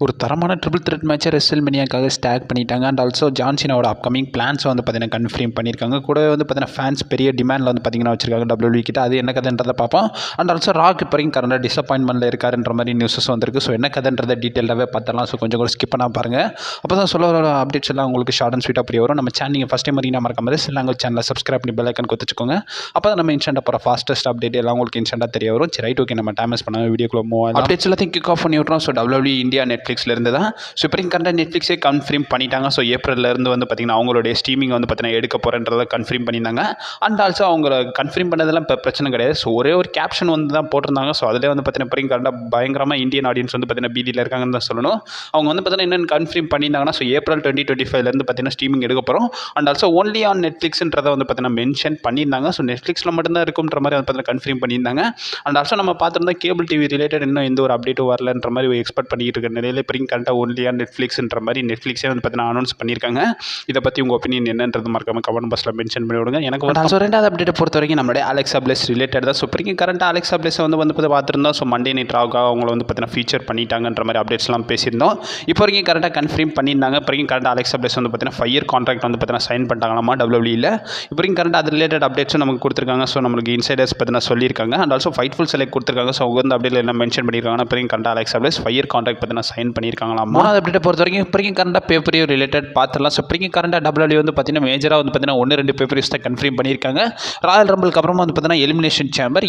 ஒரு தரமான triple thread மேட்சை ரெஸ்ல்மேனியாக்காக ஸ்டாக் பண்ணிட்டாங்க. அண்ட் ஆல்சோ ஜான் சீனாவோட அப்கமிங் பிளான்ஸை வந்து பார்த்தீங்கன்னா கன்ஃபார்ம் பண்ணியிருக்காங்க. கூட வந்து பார்த்தீங்கன்னா ஃபேன்ஸ் பெரிய டிமாண்டில் வந்து பார்த்தீங்கன்னா வச்சிருக்காங்க WWE கிட்ட. அது என்ன கதைன்றதை பார்ப்போம். அண்ட் ஆல்சோ ராக் இப்போ வரைக்கும் கரண்டாக டிசப்பாயின்மெண்ட்டில் இருக்காருன்ற மாதிரி நியூஸஸ் வந்திருக்கு. ஸோ என்ன கதைன்றதை டீட்டெயிலாகவே பார்த்தலாம். ஸோ கொஞ்சம் கூட ஸ்கிப் பண்ணால் பாருங்கள். அப்போ தான் சொல்ல வர அப்டேட்ஸ் எல்லாம் உங்களுக்கு ஷார்ட் அண்ட் ஸ்வீட்டாக புரிய வரும். நம்ம சேனல் நீங்கள் ஃபஸ்ட் டைம் வரைக்கும் மறக்காம ரெஸ்லாங் சேனலை சப்ஸ்கிரைப் பண்ணி பெல் ஐக்கன் கொடுத்துக்கோங்க. அப்போ தான் நம்ம இன்ஸ்டன்ட்டாக போகிற ஃபாஸ்டஸ்ட் அப்டேட் எல்லாம் உங்களுக்கு இன்ஸ்டன்ட்டாக தெரிய வரும். சரி, ரைட், ஓகே, நம்ம டைம் பண்ணால் வீடியோக்குள்ள மூவ் ஆகும். அப்டேட்ஸ் எல்லாத்தையும் கிக் ஆஃப் பண்ணி விட்றோம். ஸோ WWE இந்தியா நெட்ஃப்ளிக்ஸில் இருந்து தான். ஸோ இப்போ கரண்டாக நெட்ஃப்ளிக்ஸே கன்ஃபார்ம் பண்ணிட்டாங்க. ஸோ ஏப்ரல்லேருந்து வந்து பார்த்திங்கன்னா அவங்களுடைய ஸ்ட்ரீமிங் வந்து பார்த்திங்கன்னா எடுக்க போகிறன்றதை கன்ஃபார்ம் பண்ணியிருந்தாங்க. அண்ட் ஆல்சோ அவங்க கன்ஃபார்ம் பண்ணதெல்லாம் இப்போ பிரச்சனை கிடையாது. ஸோ ஒரே ஒரு கேப்ஷன் வந்து தான் போட்டிருந்தாங்க. ஸோ அதிலே வந்து பார்த்திங்கன்னா இப்போ கரண்டாக பயங்கரமாக இந்தியன் ஆடியன்ஸ் வந்து பார்த்திங்கன்னா பீதியில் இருக்காங்கன்னு தான் சொல்லணும். அவங்க வந்து பார்த்திங்கன்னா என்னென்னு கன்ஃபார்ம் பண்ணியிருந்தாங்கன்னா ஸோ ஏப்ரல் 2025 பார்த்திங்கன்னா ஸ்ட்ரீமிங் எடுக்க போகிறோம். அண்ட் ஆல்சோ ஒன்லி ஆன் நெட்ஃப்ளிக்ஸ்ன்றதை வந்து பார்த்திங்கன்னா மென்ஷன் பண்ணியிருந்தாங்க. ஸோ நெட்ஃப்ளிக்ஸில் மட்டும்தான் இருக்குன்ற மாதிரி வந்து பார்த்திங்கன்னா கன்ஃபார்ம் பண்ணியிருந்தாங்க. அண்ட் ஆல்சோ நம்ம பார்த்துருந்தா கேபிள் டிவி ரிலேட்டட் இன்னும் எந்த ஒரு அப்டேட்டும் வரலன்ற மாதிரி எக்ஸ்பெக்ட் பண்ணிட்டு இருக்க நிலையில் இப்போ கரண்டாக ஒன்லி ஆன் நெட்ஃப்ளிக்ஸ்ன்ற மாதிரி நெட்ஃப்ளிக்ஸே வந்து பார்த்தீங்கன்னா அனௌன்ஸ் பண்ணியிருக்காங்க. இதை பற்றி உங்கள் ஒப்பீனியன் என்னன்றது மறக்காம கமெண்ட் பாக்ஸில் மென்ஷன் பண்ணி விடுங்க. எனக்கு வந்து ரெண்டாவது அப்டேட்டை பொறுத்த வரைக்கும் நம்மளுடைய அலெக்சா பிளஸ் ரிலேட்டட் தான். ஸோ இப்போ கரண்டாக அலெக்சா பிளஸ் வந்து பார்த்துருந்தோம். ஸோ மண்டே நைட் ராவுக்காக அவங்கள வந்து பார்த்தீங்கன்னா ஃபீச்சர் பண்ணிட்டாங்கன்ற மாதிரி அப்டேட்ஸ்லாம் பேசியிருந்தோம். இப்போ வரைக்கும் கரெக்டாக கன்ஃபார்ம் பண்ணியிருந்தாங்க. இப்போ கரெக்டாக அலெக்சா பிளஸ் வந்து பார்த்தீங்கன்னா 5 இயர் கான்ட்ராக்ட் வந்து பார்த்தீங்கன்னா சைன் பண்ணிட்டாங்களாமா WWE. இப்போ கரெக்டாக அது ரிலேட்டட் அப்டேட்ஸும் நமக்கு கொடுத்துருக்காங்க. ஸோ நம்மளுக்கு இன்சைடர்ஸ் பார்த்தீங்கன்னா சொல்லியிருக்காங்க. அண்ட் ஆல்சோ ஃபைட்ஃபுல் செலக்ட் கொடுத்துருக்காங்க. ஸோ அவங்க வந்து அப்டேட்டில் என்ன மென்ஷன் பண்ணியிருக்காங்கன்னா இப்போ கரெக்டாக அலெக்சா பிளஸ் 5 இயர் கான்ட்ராக்ட் பார்த்தீங்கன்னா சைன் பண்ணியிருக்காங்களா. மூணாவது அப்டேட்டை பொறுத்த வரைக்கும் இப்போ கரண்டாக பேப்பர் ரிலேட்டட் பார்த்துலாம். ஸோ இப்போ கரண்டாக WWE வந்து பார்த்தீங்கன்னா மேஜராக வந்து பார்த்தீங்கன்னா 1-2 பேப்பர்ஸ் தான் கன்ஃபார்ம் பண்ணியிருக்காங்க. ராயல் ரம்பிளுக்கு அப்புறமா வந்து பார்த்தீங்கன்னா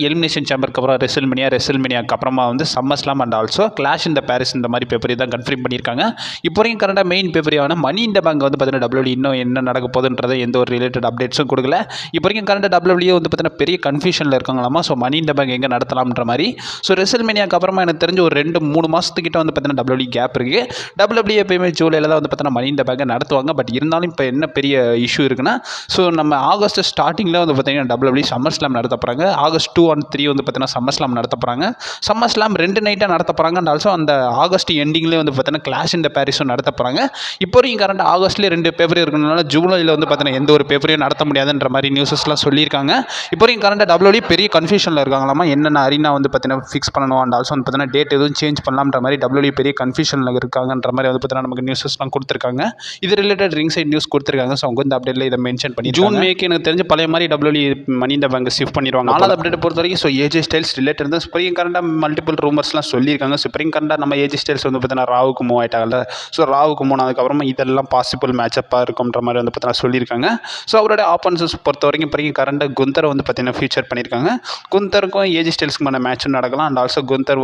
எலிமினேஷன் சேம்பருக்கு அப்புறம் ரெஸ்ல்மேனியாக்கு அப்புறமா வந்து சம்மர்ஸ்லாம் அண்ட் ஆல்சோ கிளாஷ் இந்த பாரிஸ் இந்த மாதிரி பேப்பர் தான் கன்ஃபார்ம் பண்ணியிருக்காங்க. இப்போ வரைக்கும் கரண்டாக மெயின் பேப்பரியான மணி இந்த பேங்க் வந்து பார்த்தீங்கன்னா WWE இன்னும் என்ன நடக்க போகுதுன்றதை எந்த ஒரு ரிலேட்டட் அப்டேட்ஸும் கொடுக்கல. இப்போ வரைக்கும் கரண்டாக WWE வந்து பார்த்தீங்கன்னா பெரிய கன்ஃபியூஷனில் இருக்காங்களாமா. ஸோ மணி இந்த பேங்க் எங்கே நடத்தலாம்ன்ற மாதிரி. ஸோ ரெஸ்ல்மேனியாக்கு அப்புறமா எனக்கு தெரிஞ்ச ஒரு 2-3 மாதத்துக்கிட்ட வந்து பார்த்தீங்கன்னா WWE கேப் இருக்குது. WWE எப்பயுமே ஜூலையில் தான் வந்து பார்த்தீங்கன்னா மணி இந்த பேங்கை நடத்துவாங்க. பட் இருந்தாலும் இப்போ என்ன பெரிய இஷ்யூ இருக்குன்னா, ஸோ நம்ம ஆகஸ்ட் ஸ்டார்டிங்கில் வந்து பார்த்தீங்கன்னா WWE சம்மர் ஸ்லாம் நடத்த போகிறாங்க. ஆகஸ்ட் 2 and 3 வந்து பார்த்தீங்கன்னா சம்மர் ஸ்லாம் நடத்த போகிறாங்க. சம்மர் ஸ்லாம் 2 நைட்டாக நடத்த போகிறாங்க. அண்ட் ஆல்சோ அந்த ஆகஸ்ட் எண்டிங்லேயே வந்து பார்த்தீங்கன்னா கிளாஷ் இந்த பாரிஸும் நடத்த போகிறாங்க. இப்போ வரைக்கும் கரண்ட் ஆகஸ்ட்லேயே 2 பேப்பர் இருக்கனால ஜூலையில் வந்து பார்த்தீங்கன்னா எந்த ஒரு பேப்பரையும் நடத்த முடியாதுன்ற மாதிரி நியூஸஸ்லாம் சொல்லியிருக்காங்க. இப்போ வரைக்கும் கரண்ட் WWE பெரிய கன்ஃபியூஷனில் இருக்காங்களாமா. என்னென்ன அரினா வந்து பார்த்தீங்கன்னா ஃபிக்ஸ் பண்ணணும். அண்ட் ஆல்சோ வந்து பார்த்தீங்கன்னா டேட் எதுவும் சேஞ்ச் பண்ணலாம்ன்ற மாதிரி WWE பெரிய கன்ஃபியூஷனில் இருக்காங்கன்ற மாதிரி வந்து பார்த்தீங்கன்னா நமக்கு நியூஸஸ்லாம் கொடுத்துருக்காங்க. இது ரிலேட்டட் ரிங் சைட் நியூஸ் கொடுத்துருக்காங்க. ஸோ அவங்க இந்த அப்டேட்டில் இதை மென்ஷன் பண்ணி ஜூன் மேக்கு எனக்கு தெரிஞ்ச பழைய மாதிரி WWE மணி இந்த பேங்க் ஷிஃப்ட் பண்ணிடுவாங்க. நாலாவது அப்டேட் பொறுத்த வரைக்கும் ஸோ ஏஜே ஸ்டைல்ஸ் ரிலேட்டட் தான். ஸ்ப்ரிங் கரண்டாக மல்டிபிள் ரூமர்ஸ்லாம் சொல்லியிருக்காங்க. ஸ்ப்ரிங் கரண்டாக நம்ம ஏஜே ஸ்டைல்ஸ் வந்து பார்த்தீங்கன்னா ராவுக்கு மூவ் ஆகிட்டாங்கல்ல. ஸோ ராவுக்கு மூவ் ஆனதுக்கப்புறமா இதெல்லாம் பாசிபிள் மேட்சப்பாக இருக்கும்ன்ற மாதிரி வந்து பார்த்தீங்கன்னா சொல்லியிருக்காங்க. ஸோ அவருடைய ஆப்போனன்ஸ் பொறுத்த வரைக்கும் இப்போ கரண்டாக குந்தரை வந்து பார்த்தீங்கன்னா ஃபீச்சர் பண்ணியிருக்காங்க. குந்தருக்கும் ஏஜே ஸ்டைல்ஸ்க்குமான மேட்சும் நடக்கலாம். And also Gunther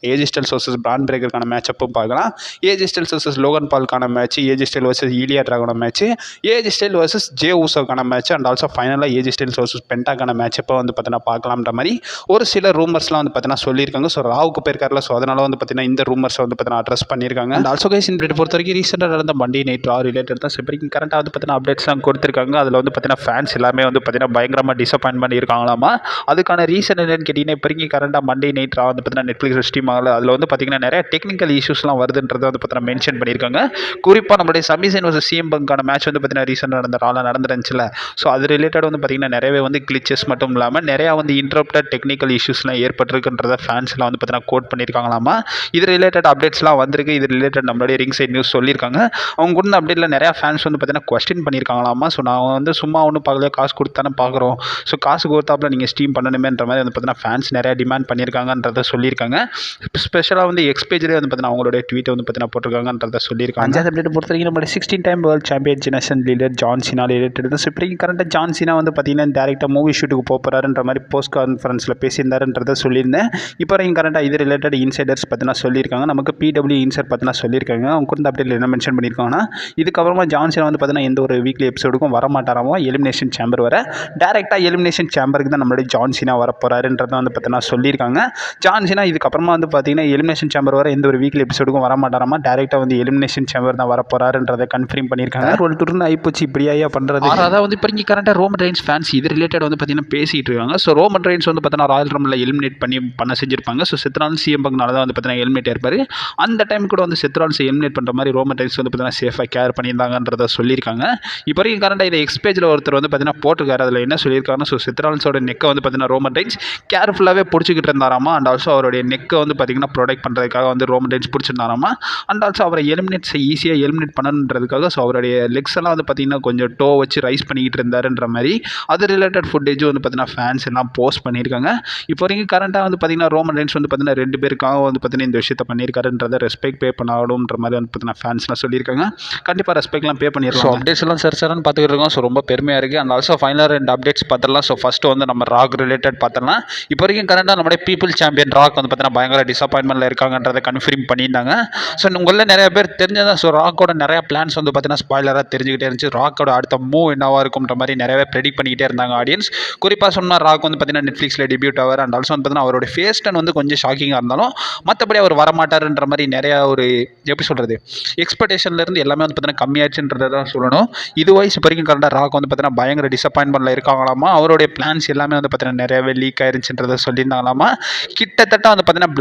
AJ Styles versus Bron பிரேக்கருக்கான மேட்சப்பும் பார்க்கலாம். ஏஜே ஸ்டைல்ஸ் வர்சஸ் லோகன் பாலுக்கான match, AJ style versus Ilja ட்ராகோட match, AJ style versus Jey ஊசோக்கான மேட்ச், அண்ட் ஆல்சோ ஃபைனலாக ஏஜே ஸ்டைல்ஸ் வர்சஸ் பென்டாக்கான மேட்சப்போ வந்து பார்த்தீங்கன்னா பார்க்கலாம்ன்ற மாதிரி ஒரு சில ரூமர்ஸ்லாம் வந்து பார்த்தீங்கன்னா சொல்லியிருக்காங்க. ஸோ ராவுக்கு போயிருக்காருல. ஸோ அதனால வந்து பார்த்தீங்கன்னா இந்த ரூமர்ஸை வந்து பார்த்தீங்கன்னா அட்ரஸ் பண்ணியிருக்காங்க. அண்ட் ஆல்சோ கைஸ் இந்த பொறுத்த வரைக்கும் ரீசெண்டாக நடந்த மண்டே நைட் ரா ரிலேட்டட் தான் இப்போ கரண்டாக வந்து பார்த்தீங்கன்னா அப்டேட்ஸ்லாம் கொடுத்துருக்காங்க. அதில் வந்து பார்த்தீங்கன்னா ஃபேன்ஸ் எல்லாமே வந்து பார்த்தீங்கன்னா பயங்கரமாக டிசப்பாயின்மெண்ட் இருக்காங்களாமா. அதுக்கான ரீசன் என்னன்னு கேட்டிங்கன்னா இப்போ கரண்டாக மண்டே நைட் ரா வந்து பார்த்தீங்கன்னா நெட்ஃப்ளிக்ஸ் ஸ்ட்ரீம் ஆகல. அதில் வந்து பார்த்தீங்கன்னா நிறைய டெக்னிக்கல் இஷ்யூஸ்லாம் வருதுன்றதை வந்து பார்த்தீங்கன்னா மென்ஷன் பண்ணியிருக்காங்க. குறிப்பாக நம்மளுடைய சமிசன் வர்சஸ் சிஎம் பங்கான மேட்ச் வந்து பார்த்தீங்கன்னா ரீசெண்டாக நடந்த ரால நடந்துருந்துச்சுல. ஸோ அது ரிலேட்டட் வந்து பார்த்தீங்கன்னா நிறையவே வந்து கிளிச்சஸ் மட்டும் இல்லாமல் நிறையா வந்து இன்டரப்டட் டெக்னிக்கல் இஷ்யூஸ்லாம் ஏற்பட்டிருக்குன்றத ஃபேன்ஸ்லாம் வந்து பார்த்தீங்கன்னா கோட் பண்ணியிருக்காங்களாமா. இது ரிலேட்டட் அப்டேட்ஸ்லாம் வந்திருக்கு. இது ரிலேட்டட் நம்மளுடைய ரிங் சைட் நியூஸ் சொல்லியிருக்காங்க. அவங்க கூட அப்டேட்டில் நிறையா ஃபேன்ஸ் வந்து பார்த்தீங்கன்னா கொஸ்டின் பண்ணியிருக்காங்களாமா. ஸோ நான் வந்து சும்மா ஒன்றும் பார்க்கல, காசு கொடுத்து தானே பார்க்குறோம். ஸோ காசு கொடுத்தாப்புல நீங்கள் ஸ்ட்ரீம் பண்ணணுமேன்ற மாதிரி வந்து பார்த்தீங்கன்னா ஃபேன்ஸ் நிறையா டிமாண்ட் பண்ணியிருக்காங்கன்றத சொல்லியிருக்காங்க. ஸ்பெஷலாக வந்து எக்ஸ்பேஜ்லேயே வந்து பார்த்தீங்கன்னா அவங்களுடைய ட்வீட்டை வந்து பார்த்தீங்கன்னா போட்டிருக்காங்கன்றத சொல்லியிருக்காங்க. அஞ்சாவது அப்டேட் பொறுத்த வரைக்கும் நம்மளுடைய 16 time world champion generation leader John Cena related தான். இப்போ கரண்டாக ஜான் சீனா வந்து பார்த்தீங்கன்னா டேரெக்டாக மூவி ஷூட்டுக்கு போகிறாருன்ற மாதிரி போஸ்ட் கான்ஃபரன்ஸில் பேசியிருந்தாருன்றதை சொல்லியிருந்தேன். இப்போ வரைக்கும் கரண்டாக இது ரிலேட்டட் இன்சைடர்ஸ் பார்த்தீங்கன்னா சொல்லியிருக்காங்க. நமக்கு PW இன்சைட் பார்த்தீங்கன்னா சொல்லியிருக்காங்க. அவங்க கூட அப்டேட்டில் என்ன மென்ஷன் பண்ணியிருக்காங்கன்னா இதுக்கப்புறமா ஜான் சீனா வந்து பார்த்தீங்கன்னா எந்த ஒரு வீக்லி எபிசோடுக்கும் வர மாட்டாராமோ. எலிமினேஷன் சேம்பர் வர டேரெக்டாக எலிமினேஷன் சேம்பருக்கு தான் நம்மளுடைய ஜான் சீனா வர போகிறாருன்றதை வந்து பார்த்தீங்கன்னா சொல்லியிருக்காங்க. ஜான் சீனா இதுக்கப்புறமா வந்து பார்த்தீங்கன்னா எலிமினேஷன் சேம்பர் வர எந்த ஒரு வீக்லி எபிசோடுக்கும் வர மாட்டாராமா. டேரெக்டாக வந்து எலிமினேஷன் சேம்பர் தான் வர போகிறாருன்றதை கன்ஃபார்ம் பண்ணியிருக்காங்க. ஒரு துருன்னு ஆயிப்போச்சு இப்படியா பண்ணுறது. அதாவது வந்து இப்போ கரண்டாக ரோமன் ரெயின்ஸ் ஃபேன்ஸ் இது ரிலேட்டட் வந்து பார்த்தீங்கன்னா பேசிகிட்டு இருக்காங்க. ஸோ ரோமன் ரெயின்ஸ் வந்து பார்த்தீங்கன்னா ராயல் ரம்பில் எலிமினேட் பண்ண செஞ்சிருப்பாங்க. ஸோ செத்ரான் சிஎம் பங்னால தான் வந்து பார்த்தீங்கன்னா எலிமினேட் இருப்பார். அந்த டைம் கூட வந்து செத்ரான்ஸ் எலிமினேட் பண்ணுற மாதிரி ரோமன் ரெயின்ஸ் வந்து பார்த்தீங்கன்னா சேஃபாக கேர் பண்ணியிருந்தாங்கன்றதை சொல்லியிருக்காங்க. இப்போ வரைக்கும் கரண்டாக இதை எக்ஸ்பேஜில் ஒருத்தர் வந்து பார்த்தீங்கன்னா போட்டிருக்காரு. அதில் என்ன சொல்லியிருக்காங்கன்னா ஸோ செத்ரான்ஸோட நெக்கை வந்து பார்த்தீங்கன்னா ரோமன் ரெயின்ஸ் கேர்ஃபுல்லாகவே பிடிச்சிக்கிட்டு இருந்தாராமா. அண்ட் ஆல்சோ அவருடைய நெக்கை வந்து வந்து பார்த்திங்கன்னா ப்ரொடெக்ட் பண்ணுறதுக்காக வந்து ரோமன் ரெயின்ஸ் பிடிச்சிருந்தாராமா. அண்ட் ஆல்சோ அவரை ஈஸியாக எலிமினேட் பண்ணணுன்றதுக்காக ஸோ அவருடைய லெக்ஸ் எல்லாம் வந்து பார்த்திங்கன்னா கொஞ்சம் டோ வச்சு ரைஸ் பண்ணிக்கிட்டு இருந்தாருன்ற மாதிரி அது ரிலேட்டட் ஃபுட்டேஜும் வந்து பார்த்திங்கன்னா ஃபேன்ஸ் எல்லாம் போஸ்ட் பண்ணியிருக்காங்க. இப்போ வரைக்கும் கரண்ட்டாக வந்து பார்த்திங்கன்னா ரோமன் ரெயின்ஸ் வந்து பார்த்திங்கன்னா 2 பேருக்காக வந்து பார்த்திங்கன்னா இந்த விஷயத்தை பண்ணியிருக்காருன்றதை ரெஸ்பெக்ட் பே பண்ணணுன்ற மாதிரி வந்து பார்த்திங்கன்னா ஃபேன்ஸ்லாம் சொல்லியிருக்காங்க. கண்டிப்பாக ரெஸ்பெக்ட்லாம் பே பண்ணிடலாம். ஸோ அப்டேட்ஸ் எல்லாம் சர்ன்னு பார்த்துக்கிட்டு இருக்கோம். ஸோ ரொம்ப பெருமையாக இருக்குது. அண்ட் ஆல்சோ ஃபைனலாக 2 அப்டேட்ஸ் பார்த்துடலாம். ஸோ ஃபஸ்ட்டு வந்து நம்ம ராக் ரிலேட்டட் பார்த்துடலாம். இப்போ வரைக்கும் கரண்ட்டாக நம்மளுடைய பீப்புள் சாம்பியன் ராக் வந்து பார்த்தீங்கன்னா பயங்கர டிசப்பாயின்மெண்ட்டில் இருக்காங்கன்றதை கன்ஃபார்ம் பண்ணியிருந்தாங்க. ஸோ உங்களில் நிறைய பேர் தெரிஞ்சதான். ஸோ ராக்கோட நிறைய பிளான்ஸ் வந்து பார்த்தீங்கன்னா ஸ்பாய்லராக தெரிஞ்சுக்கிட்டே இருந்துச்சு. ராக்கோட அடுத்த மூவ் என்னவாக இருக்கும்ன்ற மாதிரி நிறையவே ப்ரெடிக்ட் பண்ணிக்கிட்டே இருந்தாங்க ஆடியன்ஸ். குறிப்பாக சொன்னால் ராக் வந்து பார்த்தீங்கன்னா நெட்ஃப்ளிக்ஸில் டெபியூட் ஆவார். அண்ட் ஆல்சோ வந்து பார்த்தீங்கன்னா அவரோட ஃபேஸ் டன் வந்து கொஞ்சம் ஷாக்கிங்காக இருந்தாலும் மற்றபடி அவர் வரமாட்டாருன்ற மாதிரி நிறையா ஒரு எப்படி சொல்கிறது எக்ஸ்பெக்டேஷன்லேருந்து எல்லாமே வந்து பார்த்தீங்கன்னா கம்மியாச்சுன்றதை தான் சொல்லணும். இது வைஸ் இப்போ வரைக்கும் கரெக்டாக ராக் வந்து பார்த்தீங்கன்னா பயங்கர டிசப்பாயின்மெண்ட்டில் இருக்காங்களாமா. அவருடைய பிளான்ஸ் எல்லாமே வந்து பார்த்தீங்கன்னா நிறையவே லீக் ஆயிருச்சுன்றதை சொல்லியிருந்தாங்களாமா. கிட்டத்தட்ட வந்து பார்த்தீங்கன்னா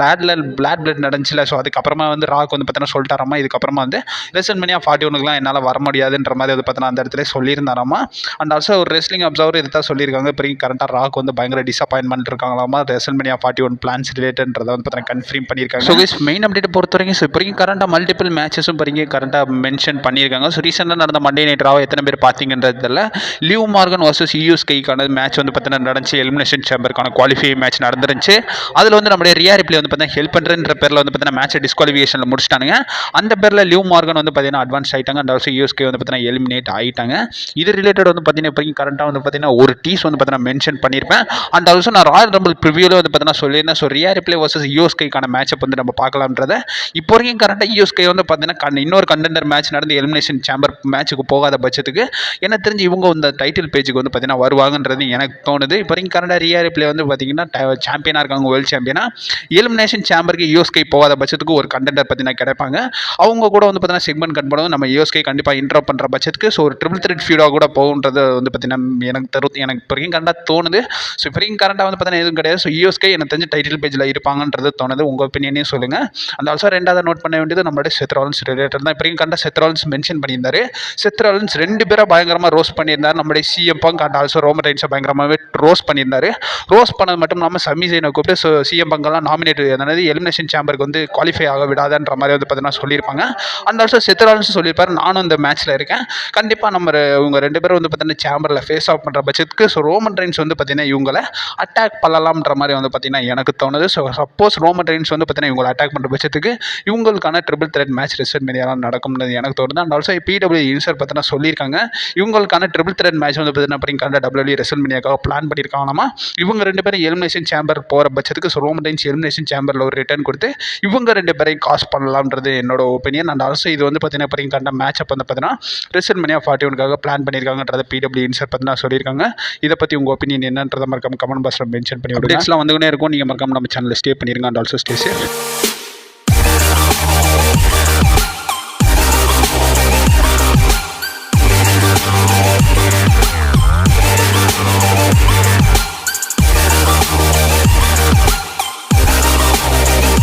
பிளட் நடந்துச்சுல. ஸோ அதுக்கப்புறமா வந்து ராக் வந்து பார்த்தீங்கன்னா சொல்லிட்டாராமா இதுக்கப்புறமா வந்து ரெசல்மேனியா 41க்குலாம் என்னால் வர முடியாதுன்ற மாதிரி வந்து பார்த்தீங்கன்னா அந்த இடத்துல சொல்லியிருந்தாராமா. அண்ட் ஆல்சோ ஒரு ரெஸ்லிங் அப்சர்வர் இதை தான் சொல்லியிருக்காங்க. இப்போ கரெக்டாக ராக் வந்து பயங்கர டிசப்பாயின்மெண்ட் இருக்காங்களாமா ரெசல்மேனியா 41 பிளான்ஸ் ரிலேட்டட்ன்றதை வந்து பார்த்தீங்கன்னா கன்ஃபார்ம் பண்ணியிருக்காங்க. ஸோ மெயின் அப்டேட் பொறுத்த வரைக்கும் ஸோ இப்போ கரெக்டாக மல்டிபிள் மேட்சஸும் இப்போ கரெக்டாக மென்ஷன் பண்ணியிருக்காங்க. ஸோ ரீசெண்டாக நடந்த மண்டே நைட் ராவ் எத்தனை பேர் பார்த்தீங்கன்றதில் லிவ் மார்கன் வர்சஸ் யூஎஸ்கேக்கான மேட்ச் வந்து பார்த்தீங்கன்னா நடந்துச்சு. எலிமினேஷன் சேம்பருக்கான குவாலிஃபை மேட்ச் நடந்துருந்துச்சு. அதில் வந்து நம்மளுடைய ரியா ரிப்ளே வந்து பார்த்தீங்கன்னா ஹெல்ப் பண்ணுறன்ற பேரில் வந்து பார்த்தீங்கன்னா மேட்சை டிஸ்குவாலிஃபிகேஷனில் முடிச்சிட்டாங்க. அந்த பேரில் லிவ் மார்கன் வந்து பார்த்தீங்கன்னா அட்வான்ஸ் ஆகிட்டாங்க. அண்ட் ஆல்சோ யூஎஸ்கே வந்து பார்த்தீங்கன்னா எலிமினேட் ஆகிட்டாங்க. இது ரிலேட்டட் வந்து பார்த்தீங்கன்னா இப்போ கரெக்டாக வந்து பார்த்தீங்கன்னா ஒரு டீஸ் வந்து பார்த்தீங்கன்னா மென்ஷன் பண்ணியிருப்பேன். அண்ட் ஆல்சோ நான் ராயல் ரம்பிள் ப்ரிவியூவில் வந்து பார்த்தீங்கன்னா சொல்லியிருந்தேன். ஸோ ரியா ரிப்ளே வர்சஸ் யூஎஸ்கேக்கான மேட்சப் வந்து நம்ம பார்க்கலாம்ன்றதை இப்போ வரைக்கும் கரெக்டாக யூஎஸ்கே வந்து பார்த்தீங்கன்னா இன்னொரு கண்டெண்டர் மேட்ச் நடந்து எலிமினேஷன் சேம்பர் மேட்சுக்கு போகாத பட்சத்துக்கு என்ன தெரிஞ்சு இவங்க இந்த டைட்டில் பேஜுக்கு வந்து பார்த்தீங்கன்னா வருவாங்கன்றது எனக்கு தோணுது. இப்போ வரைக்கும் கரெக்டாக ரியா ரிப்ளே வந்து பார்த்தீங்கன்னா சாம்பியனாக இருக்காங்க, வேர்ல்டு சாம்பியனாக. எலிமினேஷன் சேம்பருக்கு யூஎஸ்கே போகாத பட்சத்துக்கு ஒரு கண்டெண்டர் பார்த்தீங்கன்னா கிடைப்பாங்க. அவங்க கூட வந்து பார்த்தீங்கன்னா செக்மெண்ட் கட் பண்ணுவோம் நம்ம யூஎஸ்கே கண்டிப்பாக இன்ட்ரோப் பண்ணுற பட்சத்துக்கு ஸோ ஒரு ட்ரிபிள் த்ரெட் ஃபியூடாக கூட போகுன்றது வந்து பார்த்தீங்கன்னா எனக்கு இப்போ வரைக்கும் கரெக்டாக தோணுது. ஸோ இப்போ வரைக்கும் கரெக்டாக வந்து பார்த்தீங்கன்னா எதுவும் கிடையாது. ஸோ யூஎஸ்கே எனக்கு தெரிஞ்சு டைட்டில் பேஜில் இருப்பாங்கன்றது தோணுது. உங்கள் ஒப்பீனியனே சொல்லுங்கள். அந்த ஆல்சோ ரெண்டாவது நோட் பண்ண வேண்டியது நம்மளுடைய செத் ராலின்ஸ் ரிலேட்டட் தான். இப்போ வரைக்கும் கரெக்டாக செத் ராலின்ஸ் மென்ஷன் பண்ணியிருந்தாரு. செத் ராலின்ஸ் 2 பேரை பயங்கரமாக ரோஸ்ட் பண்ணியிருந்தார். நம்மளுடைய CM Punk and also Roman ரெயின்ஸை பயங்கரமாகவே ரோஸ்ட் பண்ணியிருந்தாரு. ரோஸ்ட் பண்ணது மட்டும் இல்லாமல் சமி ஜெயினை கூப்பிட்டு ஸோ சிஎம் பங்கெல்லாம் நாமினேட் அதாவது எலிமினேஷன் சேம்பருக்கு வந்து குவாலிஃபை ஆக விடாதுன்ற மாதிரி வந்து பார்த்தீங்கன்னா சொல்லியிருப்பாங்க. அண்ட் ஆல்சோ செத் ராலின்ஸ் சொல்லியிருப்பாரு நானும் இந்த மேட்ச்சில் இருக்கேன், கண்டிப்பாக நம்ம இவங்க 2 பேரும் வந்து பார்த்தீங்கன்னா சேம்பரில் ஃபேஸ் ஆஃப் பண்ணுற பட்சத்துக்கு ஸோ ரோமன் ரெயின்ஸ் வந்து பார்த்தீங்கன்னா இவங்களை அட்டாக் பண்ணலாம்ன்ற மாதிரி வந்து பார்த்தீங்கன்னா எனக்கு தோணுது. ஸோ சப்போஸ் ரோமன் ரெயின்ஸ் வந்து பார்த்தீங்கன்னா இவங்களை அட்டாக் பண்ணுற பட்சத்துக்கு இவங்களுக்கான ட்ரிபிள் த்ரெட் மேட்ச் ரெசல்மேனியாலாம் நடக்கும்னு எனக்கு தோணுது. அண்ட் ஆல்சோ பிடபிள்யூ இன்சர் பார்த்தீங்கன்னா சொல்லியிருக்காங்க இவங்களுக்கான ட்ரிபிள் த்ரெட் மேட்ச் வந்து பார்த்தீங்கன்னா டபிள்யூ ரெசல்மேனியாக்காக பிளான் பண்ணியிருக்காங்களாமா. இவங்க 2 பேரும் எலிமினேஷன் சேம்பர் போகிற பட்சத்துக்கு ஸோ ரோமன் ரெயின்ஸ் எலிமினேஷன் சேம்பரில் ஒரு ரிட்டர்ன் கொடுத்து இவங்க 2 பேரையும் காஸ் பண்ணலாம்ன்றது என்னோட ஒப்பீனியன். அண்ட் ஆல்சோ இது வந்து பார்த்தீங்கன்னா இப்போ மேட்சப் வந்து பார்த்தீங்கன்னா ரெசல்மேனியா 41க்காக பிளான் பண்ணியிருக்காங்கன்றத பிடபிள்யூ இன்சர் பார்த்தீங்கன்னா சொல்லியிருக்காங்க. இதை பற்றி உங்கள் ஒப்பீனியன் என்னன்றதை மறக்காம கமெண்ட் பாக்ஸில் மென்ஷன் பண்ணி விடுங்க. நெக்ஸ்ட்லாம் வந்துகிட்டே இருக்கும். நீங்கள் மறக்காம நம்ம சேனலில் ஸ்டே பண்ணிருங்க. And also stay safe.